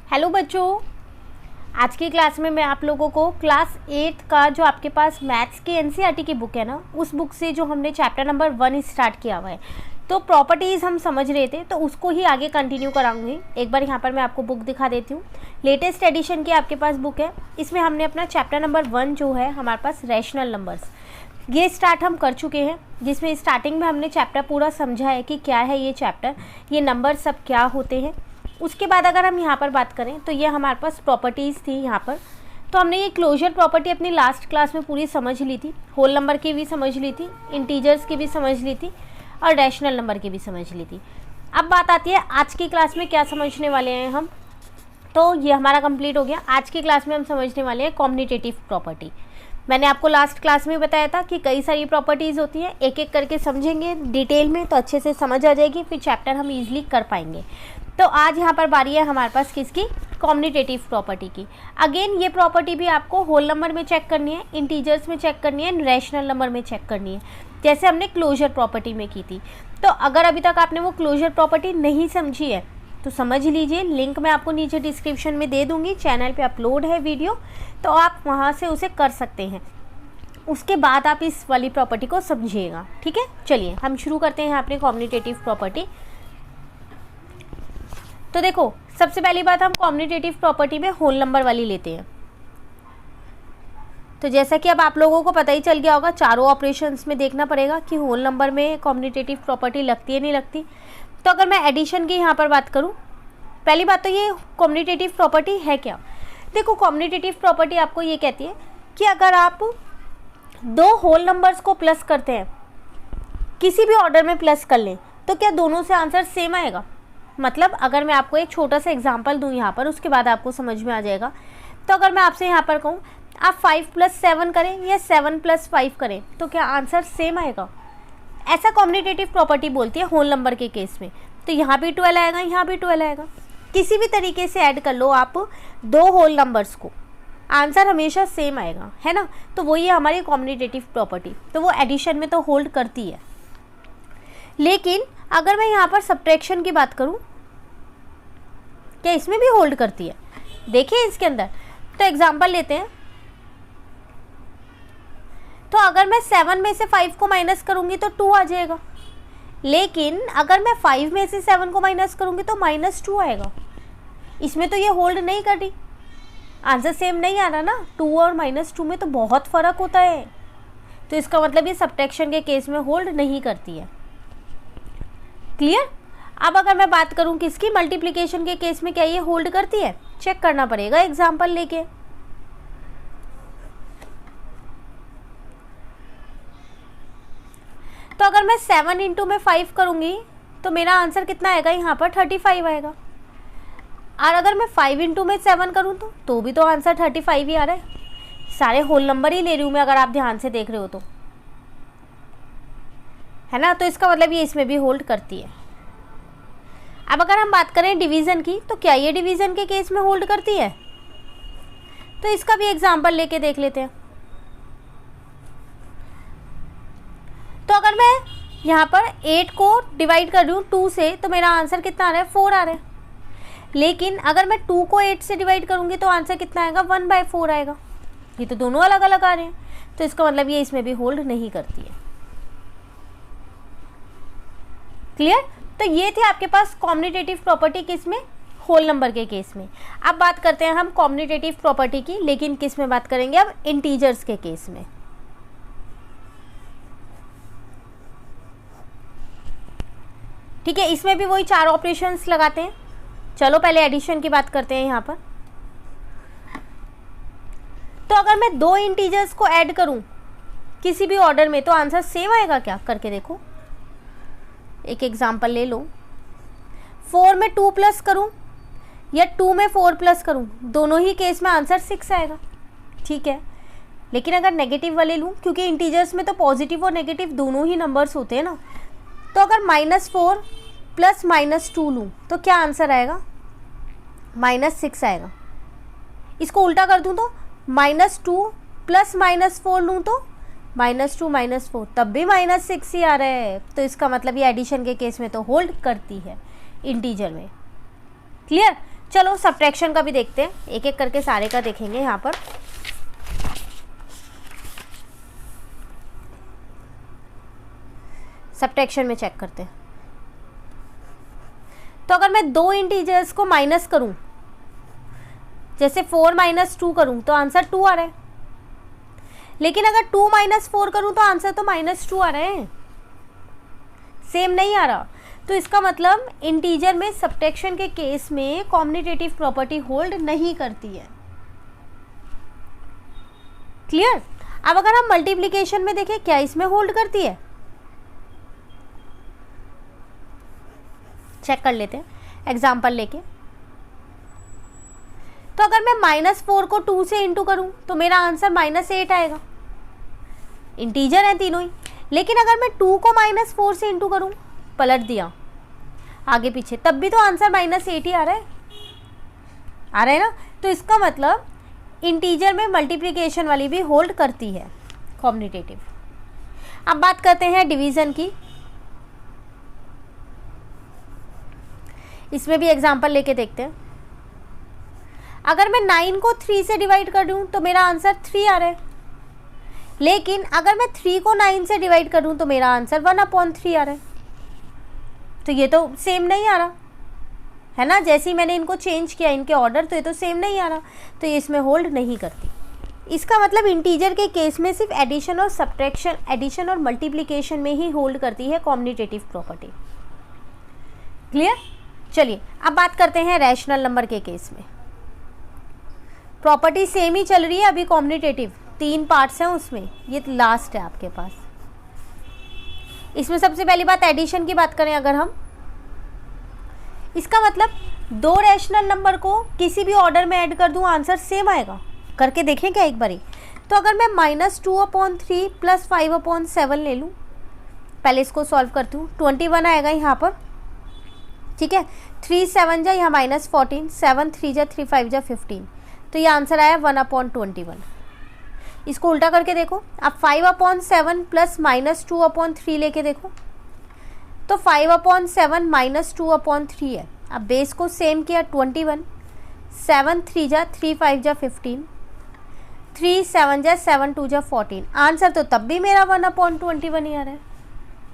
Hello बच्चों, आज की क्लास में मैं आप लोगों को क्लास 8 का जो आपके पास मैथ्स की एनसीईआरटी की बुक है ना, उस बुक से जो हमने चैप्टर नंबर 1 स्टार्ट किया हुआ है, तो प्रॉपर्टीज़ हम समझ रहे थे, तो उसको ही आगे कंटिन्यू कराऊंगी। एक बार यहाँ पर मैं आपको बुक दिखा देती हूँ। लेटेस्ट एडिशन की आपके पास बुक है। इसमें हमने अपना चैप्टर नंबर 1 जो है हमारे पास रैशनल नंबर्स, ये स्टार्ट हम कर चुके हैं, जिसमें स्टार्टिंग में हमने चैप्टर पूरा समझा है कि क्या है ये चैप्टर, ये नंबर सब क्या होते हैं। उसके बाद अगर हम यहाँ पर बात करें तो ये हमारे पास प्रॉपर्टीज़ थी यहाँ पर, तो हमने ये क्लोजर प्रॉपर्टी अपनी लास्ट क्लास में पूरी समझ ली थी। होल नंबर की भी समझ ली थी, इंटीजर्स की भी समझ ली थी और रैशनल नंबर की भी समझ ली थी। अब बात आती है आज की क्लास में क्या समझने वाले हैं हम, तो ये हमारा कंप्लीट हो गया। आज की क्लास में हम समझने वाले हैं कॉम्यूटेटिव प्रॉपर्टी। मैंने आपको लास्ट क्लास में बताया था कि कई सारी प्रॉपर्टीज़ होती हैं, एक एक करके समझेंगे डिटेल में तो अच्छे से समझ आ जाएगी, फिर चैप्टर हम इजीली कर पाएंगे। तो आज यहाँ पर बारी है हमारे पास किसकी, कॉम्यूटेटिव प्रॉपर्टी की। अगेन ये प्रॉपर्टी भी आपको होल नंबर में चेक करनी है, इंटीजर्स में चेक करनी है, रैशनल नंबर में चेक करनी है, जैसे हमने क्लोजर प्रॉपर्टी में की थी। तो अगर अभी तक आपने वो क्लोजर प्रॉपर्टी नहीं समझी है तो समझ लीजिए, लिंक मैं आपको नीचे डिस्क्रिप्शन में दे दूँगी, चैनल पे अपलोड है वीडियो, तो आप वहाँ से उसे कर सकते हैं। उसके बाद आप इस वाली प्रॉपर्टी को समझिएगा, ठीक है। चलिए हम शुरू करते हैं अपनी कॉम्यूटेटिव प्रॉपर्टी। तो देखो, सबसे पहली बात हम कॉम्यूटेटिव प्रॉपर्टी में होल नंबर वाली लेते हैं। तो जैसा कि अब आप लोगों को पता ही चल गया होगा, चारों ऑपरेशंस में देखना पड़ेगा कि होल नंबर में कॉम्यूटेटिव प्रॉपर्टी लगती है नहीं लगती। तो अगर मैं एडिशन की यहाँ पर बात करूँ, पहली बात तो ये कॉम्यूटेटिव प्रॉपर्टी है क्या। देखो, कॉम्यूटेटिव प्रॉपर्टी आपको ये कहती है कि अगर आप दो होल नंबर्स को प्लस करते हैं, किसी भी ऑर्डर में प्लस कर लें, तो क्या दोनों से आंसर सेम आएगा। मतलब अगर मैं आपको एक छोटा सा एग्जांपल दूं यहाँ पर, उसके बाद आपको समझ में आ जाएगा। तो अगर मैं आपसे यहाँ पर कहूँ आप 5 + 7 करें या 7 + 5 करें, तो क्या आंसर सेम आएगा। ऐसा कॉम्यूटेटिव प्रॉपर्टी बोलती है होल नंबर के केस में। तो यहाँ भी 12 आएगा, यहाँ भी 12 आएगा, किसी भी तरीके से ऐड कर लो आप दो होल नंबर्स को, आंसर हमेशा सेम आएगा, है ना। तो वही है हमारी कॉम्यूटेटिव प्रॉपर्टी। तो वो एडिशन में तो होल्ड करती है। लेकिन अगर मैं यहाँ पर सब्ट्रैक्शन की बात करूँ, क्या इसमें भी होल्ड करती है। देखिए इसके अंदर, तो एग्जांपल लेते हैं। तो अगर मैं 7 में से 5 को माइनस करूँगी तो 2 आ जाएगा, लेकिन अगर मैं 5 में से 7 को माइनस करूँगी तो -2 आएगा। इसमें तो ये होल्ड नहीं कर रही, आंसर सेम नहीं आ रहा ना। 2 और -2 में तो बहुत फ़र्क होता है, तो इसका मतलब ये सब्ट्रैक्शन के केस में होल्ड नहीं करती है। क्लियर। अब अगर मैं बात करूं किसकी, मल्टीप्लिकेशन के केस में क्या ये होल्ड करती है, चेक करना पड़ेगा एग्जांपल लेके। तो अगर मैं 7 × में 5 करूंगी तो मेरा आंसर कितना आएगा, यहाँ पर 35 आएगा। और अगर मैं 5 × में 7 करूँ तो भी तो आंसर 35 ही आ रहा है। सारे होल नंबर ही ले रही हूँ मैं, अगर आप ध्यान से देख रहे हो तो, है ना। तो इसका मतलब ये इसमें भी होल्ड करती है। अब अगर हम बात करें डिवीज़न की, तो क्या ये डिवीज़न के केस में होल्ड करती है। तो इसका भी एग्जांपल लेके देख लेते हैं। तो अगर मैं यहाँ पर 8 को डिवाइड कर रही हूँ 2 से, तो मेरा आंसर कितना आ रहा है, 4 आ रहा है। लेकिन अगर मैं 2 को 8 से डिवाइड करूँगी तो आंसर कितना आएगा, 1/4 आएगा। ये तो दोनों अलग अलग आ रहे हैं, तो इसका मतलब ये इसमें भी होल्ड नहीं करती है। क्लियर। तो ये थे आपके पास कॉम्यूटेटिव प्रॉपर्टी किस में, होल नंबर के केस में। अब बात करते हैं हम कॉम्यूटेटिव प्रॉपर्टी की, लेकिन किस में बात करेंगे अब, इंटीजर्स के केस में। ठीक है, इसमें भी वही 4 ऑपरेशंस लगाते हैं। चलो पहले एडिशन की बात करते हैं यहाँ पर। तो अगर मैं दो इंटीजर्स को ऐड करूँ किसी भी ऑर्डर में, तो आंसर सेम आएगा क्या, करके देखो। एक एग्जांपल ले लो, 4 में 2 प्लस करूं या 2 में 4 प्लस करूं, दोनों ही केस में आंसर 6 आएगा। ठीक है, लेकिन अगर नेगेटिव वाले लूं, क्योंकि इंटीजर्स में तो पॉजिटिव और नेगेटिव दोनों ही नंबर्स होते हैं ना, तो अगर -4 + -2 लूं तो क्या आंसर आएगा, -6 आएगा। इसको उल्टा कर दूं तो -2 + -4 लूं तो -2 -4, तब भी -6 ही आ रहा है। तो इसका मतलब ये एडिशन के केस में तो होल्ड करती है इंटीजर में। क्लियर। चलो सब्ट्रैक्शन का भी देखते हैं, एक एक करके सारे का देखेंगे यहाँ पर। सब्ट्रैक्शन में चेक करते हैं। तो अगर मैं दो इंटीजर्स को माइनस करूं, जैसे 4 माइनस 2 करूं तो आंसर 2 आ रहा है, लेकिन अगर 2 माइनस 4 करूं तो आंसर तो -2 आ रहा है, सेम नहीं आ रहा। तो इसका मतलब इंटीजर में सब्ट्रैक्शन के केस में कॉम्यूटेटिव प्रॉपर्टी होल्ड नहीं करती है। क्लियर? अब अगर हम मल्टीप्लिकेशन में देखें, क्या इसमें होल्ड करती है? चेक कर लेते हैं एग्जाम्पल लेके। तो अगर मैं -4 को 2 से इंटू करूं तो मेरा आंसर -8 आएगा, इंटीजर है तीनों ही। लेकिन अगर मैं 2 को -4 से इंटू करूं, पलट दिया आगे पीछे, तब भी तो आंसर -8 ही आ रहा है ना। तो इसका मतलब इंटीजर में मल्टीप्लिकेशन वाली भी होल्ड करती है कॉम्यूटेटिव। अब बात करते हैं डिवीजन की। इसमें भी एग्जांपल लेके देखते हैं। अगर मैं 9 को 3 से डिवाइड कर दूं तो मेरा आंसर 3 आ रहा है, लेकिन अगर मैं 3 को 9 से डिवाइड कर दूं तो मेरा आंसर 1/3 आ रहा है। तो ये तो सेम नहीं आ रहा है ना, जैसे ही मैंने इनको चेंज किया इनके ऑर्डर, तो ये तो सेम नहीं आ रहा, तो ये इसमें होल्ड नहीं करती। इसका मतलब इंटीजर के केस में सिर्फ एडिशन और सब्ट्रैक्शन, एडिशन और मल्टीप्लिकेशन में ही होल्ड करती है कॉम्यूटेटिव प्रॉपर्टी। क्लियर? चलिए अब बात करते हैं रैशनल नंबर के केस में। प्रॉपर्टी सेम ही चल रही है अभी, कॉम्यूटेटिव 3 पार्ट्स हैं उसमें, ये लास्ट है आपके पास। इसमें सबसे पहली बात एडिशन की बात करें अगर हम, इसका मतलब दो रैशनल नंबर को किसी भी ऑर्डर में ऐड कर दूं आंसर सेम आएगा। करके देखें क्या एक बारी। तो अगर मैं -2/3 + 5/7 ले लूँ, पहले इसको सॉल्व करती हूँ, 21 आएगा यहाँ पर, ठीक है। 3 7 जा यहाँ -14, 7 3 जा 3 5 जा 15, तो ये आंसर आया 1/21। इसको उल्टा करके देखो, अब 5/7 + -2/3 लेके देखो, तो 5/7 -2/3 है। अब बेस को सेम किया 21, 7 3 जा 3 5 जा 15, 3 7 जा 7 2 जा 14, आंसर तो तब भी मेरा 1/21 ही आ रहा है,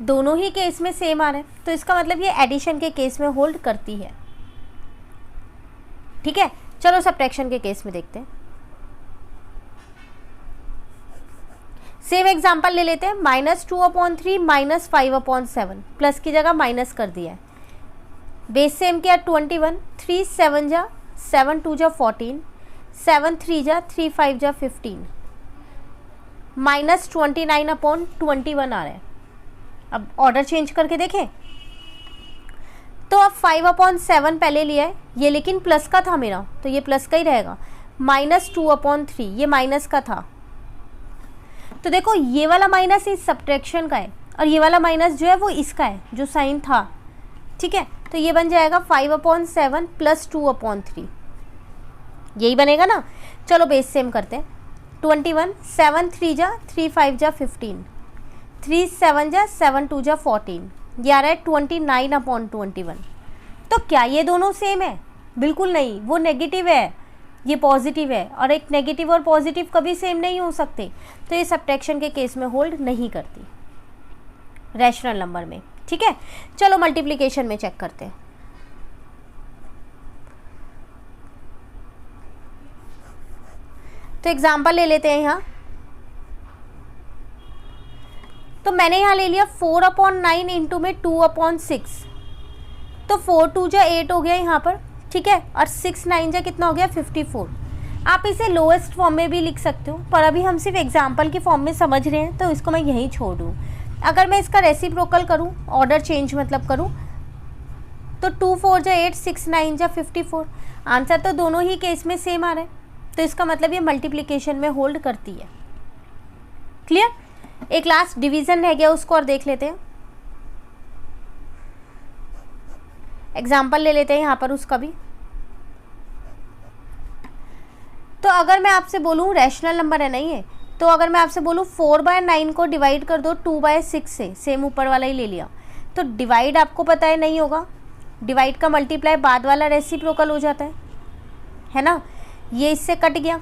दोनों ही केस में सेम आ रहा है। तो इसका मतलब ये एडिशन के केस में होल्ड करती है। ठीक है, चलो सब्ट्रैक्शन के केस में देखते हैं। सेम एग्जांपल ले लेते हैं, -2/3 -5/7, प्लस की जगह माइनस कर दिया है, बेस सेम किया 21, 3 7 जा 7 2 जा 14, 7 3 जा 3 5 जा 15, -29/21 आ रहा है। अब ऑर्डर चेंज करके देखें, तो अब 5/7 पहले लिया है ये, लेकिन प्लस का था मेरा, तो ये प्लस का ही रहेगा। -2/3 ये माइनस का था, तो देखो ये वाला माइनस इस सब्ट्रैक्शन का है और ये वाला माइनस जो है वो इसका है, जो साइन था। ठीक है, तो ये बन जाएगा 5/7 + 2/3, यही बनेगा ना। चलो बेस सेम करते हैं, 21, 7 3 जा 3 5 जा 15, 3 7 जा 7 2 जा 14, ये आ रहा है 29/21। तो क्या ये दोनों सेम है? बिल्कुल नहीं, वो नेगेटिव है, ये पॉजिटिव है, और एक नेगेटिव और पॉजिटिव कभी सेम नहीं हो सकते, तो ये सब्ट्रैक्शन के केस में होल्ड नहीं करती रैशनल नंबर में। ठीक है, चलो मल्टीप्लिकेशन में चेक करते हैं। तो एग्जांपल ले लेते हैं यहाँ, तो मैंने यहाँ ले लिया 4/9 इंटू में 2/6, तो 4 2 जा 8 हो गया यहाँ पर, ठीक है, और 6 9 जा कितना हो गया 54। आप इसे लोएस्ट फॉर्म में भी लिख सकते हो, पर अभी हम सिर्फ एग्जाम्पल की फॉर्म में समझ रहे हैं, तो इसको मैं यहीं छोड़ दूँ। अगर मैं इसका रेसिप्रोकल करूँ, ऑर्डर चेंज मतलब करूँ, तो 2 4 जा 8, 6 9 जा 54, आंसर तो दोनों ही केस में सेम आ रहा है, तो इसका मतलब ये मल्टीप्लिकेशन में होल्ड करती है। क्लियर? एक लास्ट डिवीजन रह गया, उसको और देख लेते हैं। एग्जाम्पल ले लेते हैं यहाँ पर उसका भी। तो अगर मैं आपसे बोलूँ, रैशनल नंबर है नहीं है, तो अगर मैं आपसे बोलूँ 4/9 को डिवाइड कर दो 2/6 से, सेम ऊपर वाला ही ले लिया, तो डिवाइड आपको पता है नहीं होगा, डिवाइड का मल्टीप्लाई बाद वाला रेसिप्रोकल हो जाता है, है ना, ये इससे कट गया,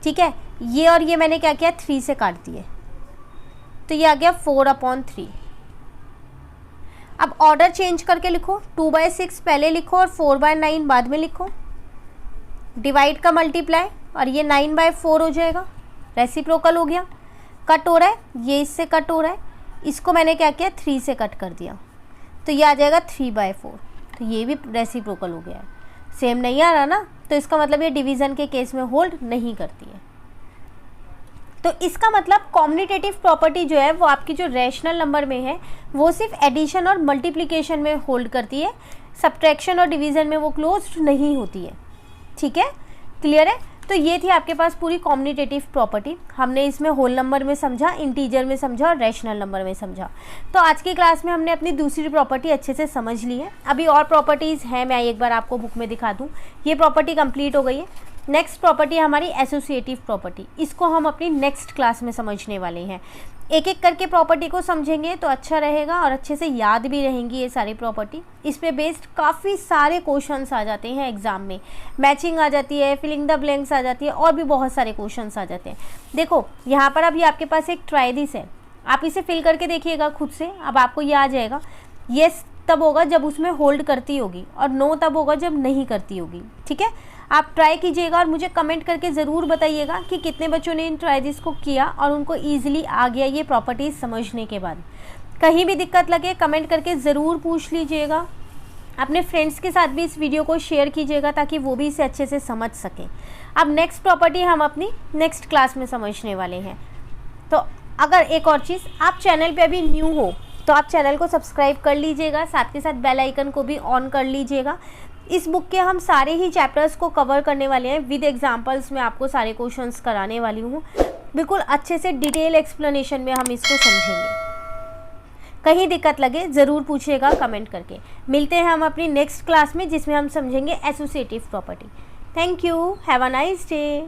ठीक है, ये और ये मैंने क्या किया 3 से काट दिए, तो ये आ गया 4/3। अब ऑर्डर चेंज करके लिखो, 2/6 पहले लिखो और 4/9 बाद में लिखो, डिवाइड का मल्टीप्लाई और ये 9/4 हो जाएगा, रेसिप्रोकल हो गया, कट हो रहा है, ये इससे कट हो रहा है, इसको मैंने क्या किया 3 से कट कर दिया, तो ये आ जाएगा 3/4, तो ये भी रेसिप्रोकल हो गया है। सेम नहीं आ रहा ना, तो इसका मतलब ये डिवीज़न के केस में होल्ड नहीं करती है। तो इसका मतलब कॉम्यूटेटिव प्रॉपर्टी जो है वो आपकी जो रैशनल नंबर में है वो सिर्फ एडिशन और मल्टीप्लिकेशन में होल्ड करती है, सब्ट्रैक्शन और डिवीज़न में वो क्लोज्ड नहीं होती है। ठीक है, क्लियर है। तो ये थी आपके पास पूरी कॉम्यूटेटिव प्रॉपर्टी। हमने इसमें होल नंबर में समझा, इंटीजर में समझा और रैशनल नंबर में समझा। तो आज की क्लास में हमने अपनी दूसरी प्रॉपर्टी अच्छे से समझ ली है। अभी और प्रॉपर्टीज़ हैं, मैं एक बार आपको बुक में दिखा दूँ। ये प्रॉपर्टी कंप्लीट हो गई है। नेक्स्ट प्रॉपर्टी है हमारी एसोसिएटिव प्रॉपर्टी। इसको हम अपनी नेक्स्ट क्लास में समझने वाले हैं। एक एक करके प्रॉपर्टी को समझेंगे तो अच्छा रहेगा और अच्छे से याद भी रहेंगी ये सारी प्रॉपर्टी। इस पे बेस्ड काफ़ी सारे क्वेश्चंस आ जाते हैं एग्जाम में, मैचिंग आ जाती है, फिलिंग द ब्लैंक्स आ जाती है और भी बहुत सारे क्वेश्चंस आ जाते हैं। देखो यहाँ पर अभी आपके पास एक ट्राई दिस है, आप इसे फिल करके देखिएगा खुद से। अब आपको ये आ जाएगा, येस तब होगा जब उसमें होल्ड करती होगी और नो तब होगा जब नहीं करती होगी। ठीक है, आप ट्राई कीजिएगा और मुझे कमेंट करके ज़रूर बताइएगा कि कितने बच्चों ने इन ट्राइजिस को किया और उनको ईजिली आ गया ये प्रॉपर्टीज़ समझने के बाद। कहीं भी दिक्कत लगे कमेंट करके ज़रूर पूछ लीजिएगा। अपने फ्रेंड्स के साथ भी इस वीडियो को शेयर कीजिएगा ताकि वो भी इसे अच्छे से समझ सकें। अब नेक्स्ट प्रॉपर्टी हम अपनी नेक्स्ट क्लास में समझने वाले हैं। तो अगर एक और चीज़, आप चैनल पे अभी न्यू हो तो आप चैनल को सब्सक्राइब कर लीजिएगा, साथ के साथ बेल आइकन को भी ऑन कर लीजिएगा। इस बुक के हम सारे ही चैप्टर्स को कवर करने वाले हैं विद एग्जांपल्स में, आपको सारे क्वेश्चंस कराने वाली हूँ। बिल्कुल अच्छे से डिटेल एक्सप्लेनेशन में हम इसको समझेंगे। कहीं दिक्कत लगे ज़रूर पूछिएगा कमेंट करके। मिलते हैं हम अपनी नेक्स्ट क्लास में जिसमें हम समझेंगे associative property. Thank you, have a nice day.